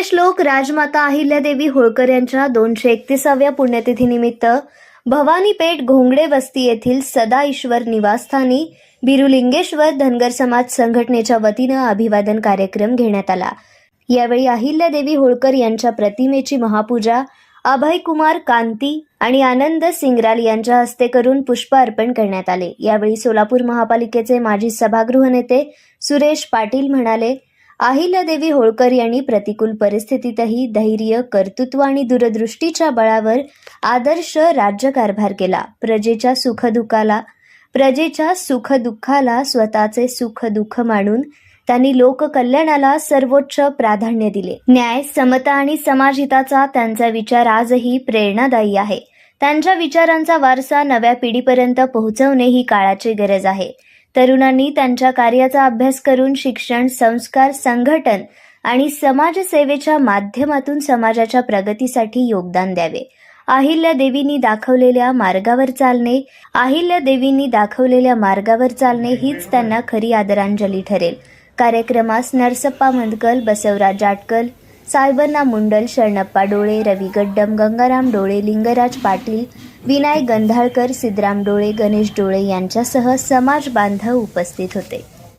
पुण्यश्लोक राजमाता अहिल्यादेवी होळकर यांच्या 231व्या पुण्यतिथीनिमित्त भवानीपेठ घोंगडे वस्ती येथील सदा ईश्वर निवासस्थानी बिरुलिंगेश्वर धनगर समाज संघटनेच्या वतीनं अभिवादन कार्यक्रम घेण्यात आला। यावेळी अहिल्यादेवी होळकर यांच्या प्रतिमेची महापूजा अभयकुमार कांती आणि आनंद सिंगराल यांच्या हस्ते करून पुष्प अर्पण करण्यात आले। यावेळी सोलापूर महापालिकेचे माजी सभागृह नेते सुरेश पाटील म्हणाले, अहिल्यादेवी होळकर यांनी प्रतिकूल परिस्थितीतही धैर्य, कर्तृत्व आणि दूरदृष्टीच्या बळावर आदर्श राज्यकारभार केला। प्रजेच्या सुखदुःखाला स्वतःचे सुख दुःख मानून त्यांनी लोककल्याणाला सर्वोच्च प्राधान्य दिले। न्याय, समता आणि समाजहिताचा त्यांचा विचार आजही प्रेरणादायी आहे। त्यांच्या विचारांचा वारसा नव्या पिढीपर्यंत पोहोचवणे ही काळाची गरज आहे। तरुणांनी त्यांच्या कार्याचा अभ्यास करून शिक्षण, संस्कार, संघटन आणि समाजसेवेच्या माध्यमातून समाजाच्या प्रगतीसाठी योगदान द्यावे। अहिल्यादेवींनी दाखवलेल्या मार्गावर चालणे हीच त्यांना खरी आदरांजली ठरेल। कार्यक्रमास नरसप्पा मंदकल, बसवराज जाटकल, साहेबन्ना मुंडल, शरणप्पा डोळे, रवी गड्डम, गंगाराम डोळे, लिंगराज पाटील, विनायक गंधाळकर, सिद्धराम डोळे, गणेश डोळे यांच्यासह समाज बांधव उपस्थित होते।